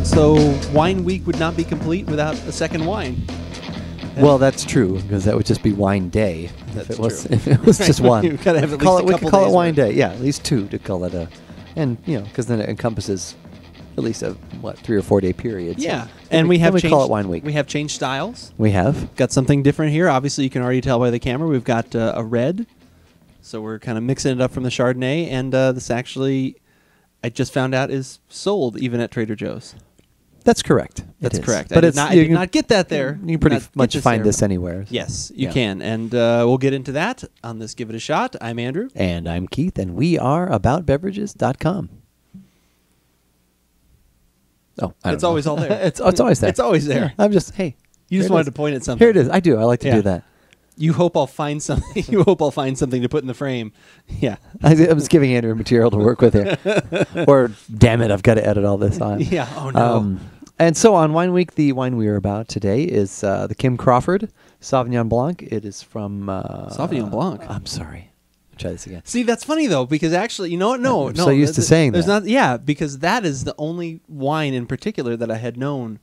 so Wine Week would not be complete without a second wine. Well, that's true, because that would just be Wine Day That's if it was just one. We gotta have We at least a could couple call it days Wine worth. Day. Yeah, at least two to call it a, and because then it encompasses at least a 3 or 4 day period. Yeah, So and we have then changed, call it Wine Week. We have changed styles. We have. Got something different here. Obviously, you can already tell by the camera. We've got a red, so we're kind of mixing it up from the Chardonnay, and this actually, I just found out, is sold even at Trader Joe's. That's correct. That's It is. correct. But I did not get that there. You can pretty Not get much find there. this anywhere. Yes, you Yeah. can, and we'll get into that on this Give It a Shot. I'm Andrew. And I'm Keith, and we are AboutBeverages.com. Oh, I don't It's know. always all there. it's always there. It's always there. Yeah, I'm just, hey. You just here it wanted is. to point at something. Here it is. I do. I like to Yeah. do that. You hope I'll find something. You hope I'll find something to put in the frame. Yeah. I was giving Andrew material to work with here. Or, damn it, I've got to edit all this on. Yeah. Oh no. And so on Wine Week, the wine we are about today is the Kim Crawford Sauvignon Blanc. It is from... Sauvignon Blanc. I'm sorry. Try this again. See, that's funny though, because actually, you know what? No, I'm no. so used to saying there's that. not. Yeah, because that is the only wine in particular that I had known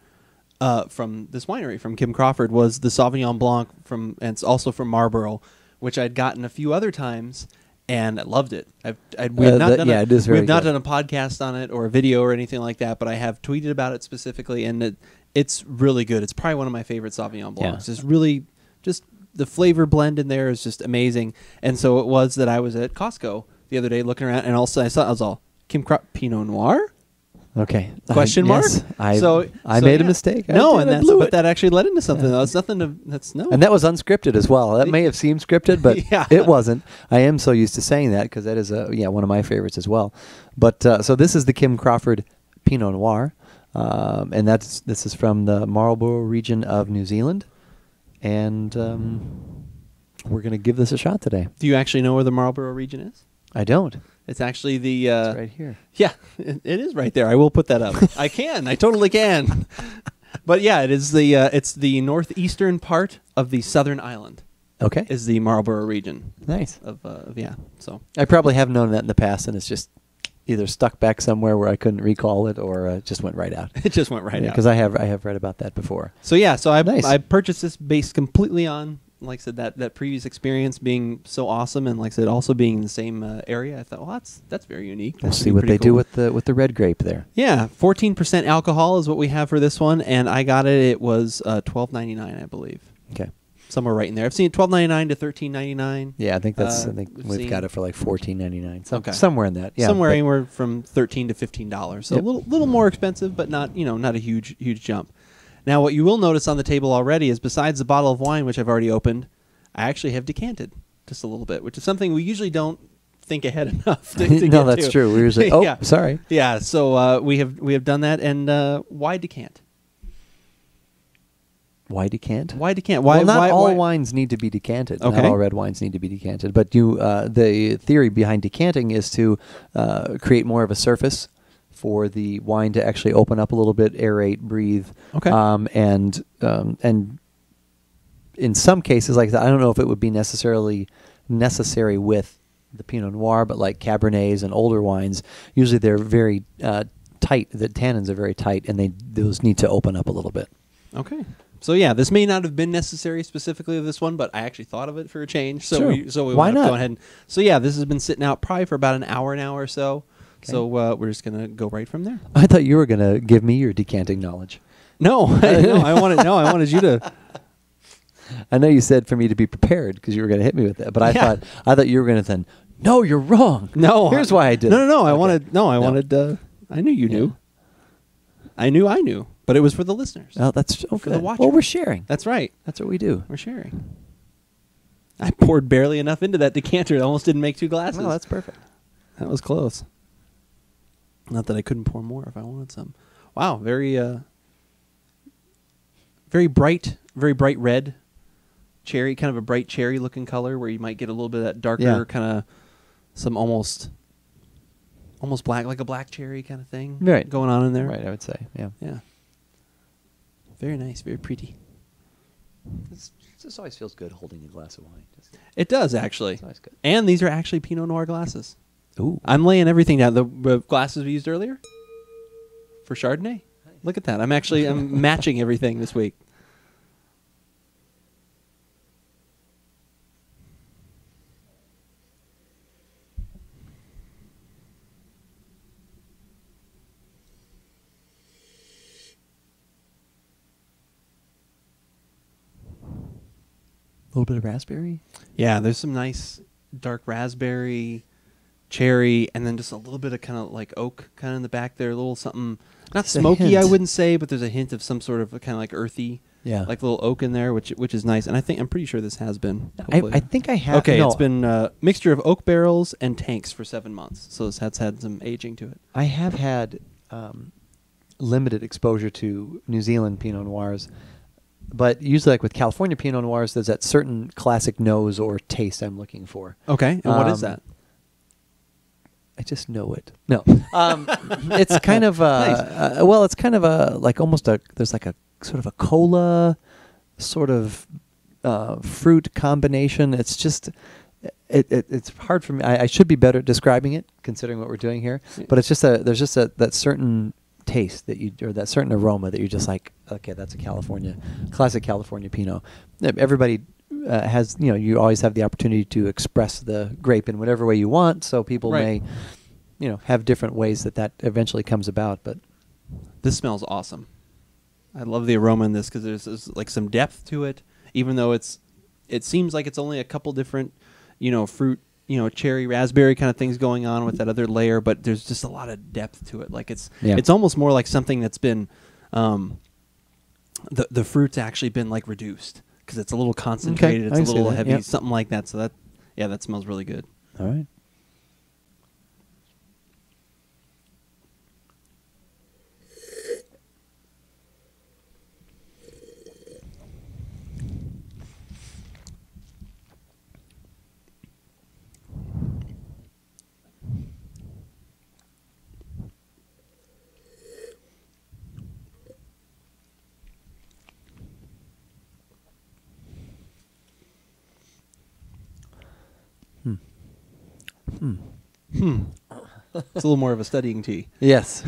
from this winery, from Kim Crawford, was the Sauvignon Blanc and it's also from Marlborough, which I'd gotten a few other times, and I loved it. We've not done it is very we've not good. done a podcast on it or a video or anything like that, but I have tweeted about it specifically, and it's really good. It's probably one of my favorite Sauvignon Blancs. Yeah. It's really just the flavor blend in there is just amazing. And so it was that I was at Costco the other day looking around, and also I was all Kim Crawford Pinot Noir. Okay. Question mark? Yes, I So made a yeah. mistake. No, I and blew but it. that actually led into something. Though. It's nothing to. That's no. And that was unscripted as well. That may have seemed scripted, but Yeah. it wasn't. I am so used to saying that because that is one of my favorites as well. But so this is the Kim Crawford Pinot Noir, and this is from the Marlborough region of New Zealand, and we're going to give this a shot today. Do you actually know where the Marlborough region is? I don't. It's actually the. It's right here. Yeah, it is right there. I will put that up. I can. I totally can. But yeah, it is the. It's the northeastern part of the southern island. Okay. Is the Marlborough region Nice. of yeah. So I probably have known that in the past, and it's just either stuck back somewhere where I couldn't recall it, or just went right out. it just went right out. Because I have read about that before. So yeah, so Nice. I purchased this based completely on, like I said, that previous experience being so awesome, and like I said, also being in the same area. I thought, well, that's very unique. We'll That should see be what pretty they do cool. with the red grape there. Yeah, 14% alcohol is what we have for this one, and I got it. It was $12.99, I believe, Okay. somewhere right in there. I've seen $12.99 to $13.99. Yeah, I think I think we've we've seen- got it for like $14.99. Okay. Somewhere in that. Yeah. Somewhere but- anywhere from $13 to $15. So Yep. a little more expensive, but not a huge jump. Now, what you will notice on the table already is besides the bottle of wine, which I've already opened, I actually have decanted just a little bit, which is something we usually don't think ahead enough to no, get that's to. true. We usually. Oh, sorry. Yeah, so we have done that, and why decant? Why decant? Why decant? Why? Well, not why, all why? wines need to be decanted. Okay. Not all red wines need to be decanted. But the theory behind decanting is to create more of a surface for the wine to actually open up a little bit, aerate, breathe. Okay. And in some cases, like that, I don't know if it would be necessarily necessary with the Pinot Noir, but like Cabernets and older wines, usually they're very tight. The tannins are very tight, and those need to open up a little bit. Okay. So yeah, this may not have been necessary specifically of this one, but I actually thought of it for a change. So Sure. we Why went up, not? go ahead. And, so yeah, this has been sitting out probably for about an hour now or so. Okay. So we're just gonna go right from there. I thought you were going to give me your decanting knowledge. No, I wanted you to. I know you said for me to be prepared because you were going to hit me with that, but I Yeah. thought you were going to then. No, you're wrong. No, Here's why I did. No, it. no, no. I Okay. wanted. No, I No. wanted. I knew you knew. I knew, but it was for the listeners. Oh, that's For the good. watcher. Well, we're sharing. That's right. That's what we do. We're sharing. I poured barely enough into that decanter. It almost didn't make 2 glasses. Well, that's perfect. That was close. Not that I couldn't pour more if I wanted some. Wow, very bright red cherry, kind of a bright cherry looking color where you might get a little bit of that darker Yeah. kind of some almost black, like a black cherry kind of thing Right. going on in there. Right, I would say. Yeah. Yeah. Very nice, very pretty. This always feels good holding a glass of wine. It does actually. It's always good. And these are actually Pinot Noir glasses. Ooh. I'm laying everything down. The glasses we used earlier for Chardonnay. Nice. Look at that. I'm matching everything this week. A little bit of raspberry. Yeah, there's some nice dark raspberry, cherry, and then just a little bit of kind of like oak kind of in the back there. A little something, not Just a smoky, I hint. wouldn't say, but there's a hint of some sort of kind of like earthy, Yeah. like little oak in there, which is nice. And I'm pretty sure this has been. I think I have. Okay, no, it's been a mixture of oak barrels and tanks for 7 months, so this has had some aging to it. I have had limited exposure to New Zealand Pinot Noirs, but usually, like with California Pinot Noirs, there's that certain classic nose or taste I'm looking for. Okay, and what is that? I just know it. No, it's kind of well, it's kind of a like almost a there's like a sort of a cola sort of fruit combination. It's just it's hard for me. I should be better at describing it considering what we're doing here. But it's just there's just that certain taste that you or that certain aroma that you're just like, okay, that's a classic California Pinot. Everybody has, you always have the opportunity to express the grape in whatever way you want. So people Right. may, have different ways that eventually comes about. But This smells awesome. I love the aroma in this because there's like some depth to it, even though it seems like it's only a couple different, fruit, cherry, raspberry kind of things going on with that other layer, but there's just a lot of depth to it. Like it's almost more like something that's been, the fruit's actually been like reduced because it's a little concentrated. Okay, it's a little that, heavy, yep. something like that. So that smells really good. all right. It's a little more of a studying tea. Yes.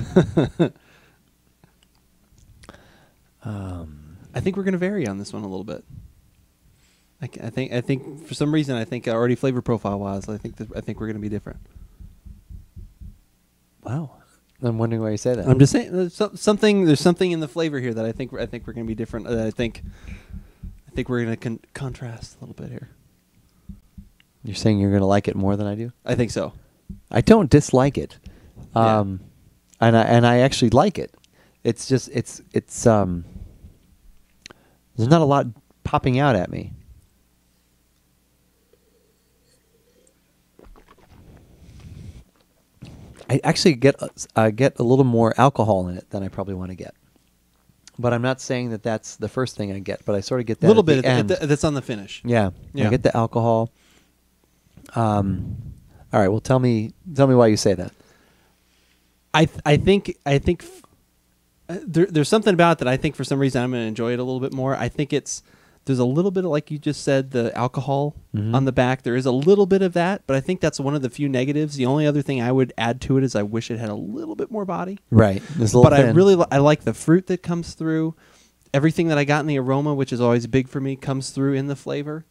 I think we're going to vary on this one a little bit. I think for some reason already flavor profile wise, I think we're going to be different. Wow. I'm wondering why you say that. I'm just saying there's something in the flavor here that I think we're going to be different. I think we're going to contrast a little bit here. You're saying you're going to like it more than I do? I think so. I don't dislike it, Yeah. and I actually like it. It's just it's there's not a lot popping out at me. I actually get a little more alcohol in it than I probably want to get, but I'm not saying that that's the first thing I get. But I sort of get that A little at the bit end. that's on the finish. Yeah, Yeah. I get the alcohol. All right. Well, tell me why you say that. I think there's something about it that I think for some reason I'm going to enjoy it a little bit more. I think there's a little bit of, like you just said, the alcohol on the back. There is a little bit of that, but I think that's one of the few negatives. The only other thing I would add to it is I wish it had a little bit more body. Right. But I like the fruit that comes through. Everything that I got in the aroma, which is always big for me, comes through in the flavor.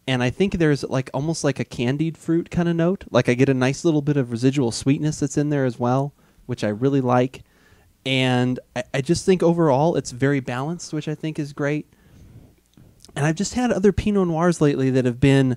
And I think there's like almost like a candied fruit kind of note. Like I get a nice little bit of residual sweetness that's in there as well, which I really like. And I just think overall it's very balanced, which I think is great. And I've just had other Pinot Noirs lately that have been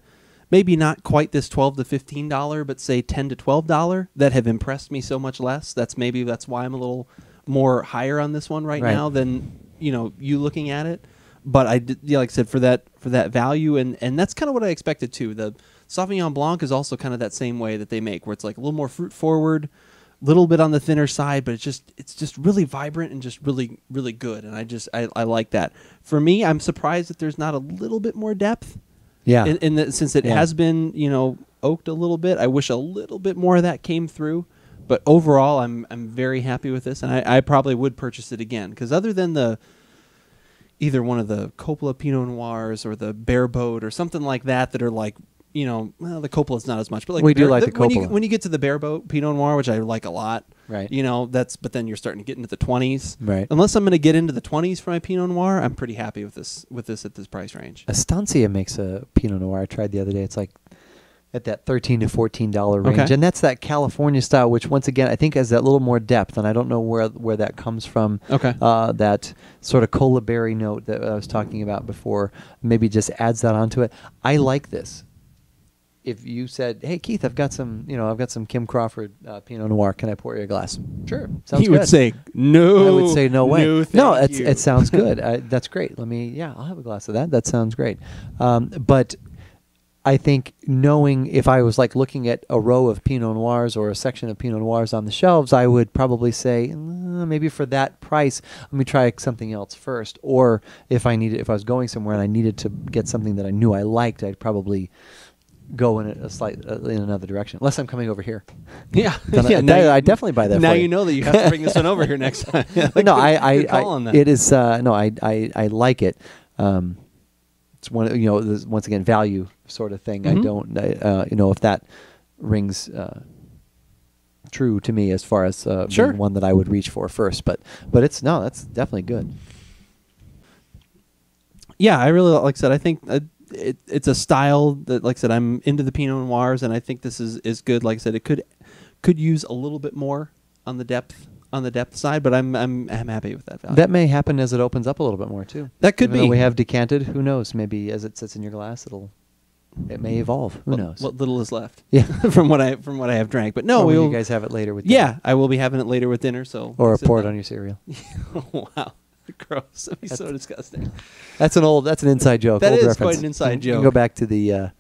maybe not quite this $12 to $15, but say $10 to $12 that have impressed me so much less. That's why I'm a little more higher on this one right now than you looking at it. But I did, like I said, for that value, and that's kind of what I expected too. The Sauvignon Blanc is also kind of that same way that they make, where it's like a little more fruit forward, little bit on the thinner side, but it's just really vibrant and just really, really good. And I like that. For me, I'm surprised that there's not a little bit more depth. Yeah. Since it has been oaked a little bit, I wish a little bit more of that came through. But overall, I'm very happy with this, and I probably would purchase it again because other than either one of the Coppola Pinot Noirs or the Bear Boat or something like that are like, the Coppola's not as much. But like we do like the Coppola. When you get to the Bear Boat Pinot Noir, which I like a lot, Right. You know, but then you're starting to get into the 20s. Right. Unless I'm going to get into the 20s for my Pinot Noir, I'm pretty happy with this at this price range. Estancia makes a Pinot Noir I tried the other day. It's like at that $13 to $14 range. Okay. And that's that California style, which once again, I think has that little more depth, and I don't know where that comes from. Okay. That sort of cola berry note that I was talking about before maybe just adds that onto it. I like this. If you said, "Hey Keith, I've got some Kim Crawford Pinot Noir. Can I pour you a glass?" Sure, sounds He good. would say no. I would say no way. No, thank you. It sounds good. That's great. I'll have a glass of that. That sounds great. But I think knowing if I was like looking at a row of Pinot Noirs or a section of Pinot Noirs on the shelves, I would probably say maybe for that price, let me try something else first. Or if I was going somewhere and I needed to get something that I knew I liked, I'd probably go in in another direction. Unless I'm coming over here. Yeah, Then I definitany buy that. Now for you know that you have to bring this one over here next time. No, It is I like it. It's one once again value sort of thing. Mm-hmm. I don't if that rings true to me as far as Sure. being one that I would reach for first. But that's definitely good. Yeah, I really like I said. I think it's a style that, like I said, I'm into the Pinot Noirs, and I think this is good. Like I said, it could use a little bit more on the depth side, but I'm happy with that value. That may happen as it opens up a little bit more too. That could Even be. though we have decanted. Who knows? Maybe as it sits in your glass, it may evolve. Who knows? What little is left? Yeah. from what I have drank. But no, Or will we'll you guys have it later with Yeah, dinner? I will be having it later with dinner. So Or pour it on your cereal. Wow, gross! That'd be so disgusting. That's an inside joke. That old is reference. quite an inside You joke. can go back to the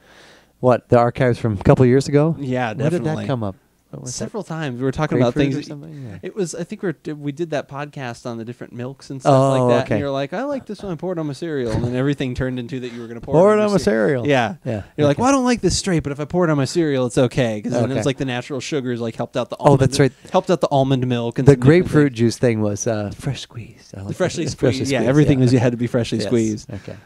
archives from a couple of years ago. Yeah, Where did definitely. that come up? What was that? Several times we were talking about Grapefruit things. or something? Yeah. It was. I think we did that podcast on the different milks and stuff Oh, like that. okay. And you're like, I like this one. I poured on my cereal, and then everything turned into that you were going to Pour it your on my cereal. Yeah, Yeah. You're like, Okay. well, I don't like this straight, but if I pour it on my cereal, it's okay because then it Okay. was like the natural sugars like helped out the. Oh, Almond, that's right. Helped out the almond milk and The some different grapefruit things. juice thing was fresh squeezed. I like Freshly that. squeezed. Yeah, everything yeah. had to be freshly Yes. squeezed. Okay.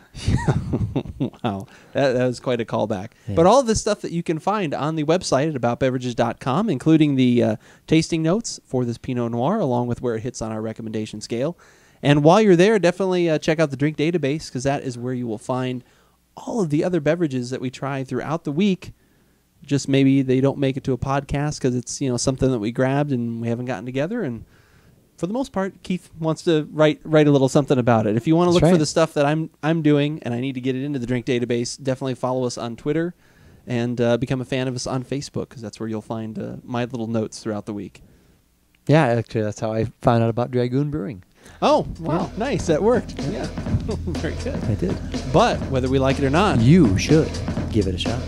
Wow, that was quite a callback. Yeah. But all this stuff that you can find on the website at AboutBeverages.com, including the tasting notes for this Pinot Noir, along with where it hits on our recommendation scale. And while you're there, definitely check out the drink database, because that is where you will find all of the other beverages that we try throughout the week. Just maybe they don't make it to a podcast because it's something that we grabbed and we haven't gotten together. And for the most part, Keith wants to write a little something about it. If you want to That's look for right. the stuff that I'm doing and I need to get it into the drink database, definitely follow us on Twitter and become a fan of us on Facebook, because that's where you'll find my little notes throughout the week. Yeah, actually, that's how I found out about Dragoon Brewing. Oh, wow. Nice. That worked. Yeah. Very good. I did. But whether we like it or not, You should give it a shot.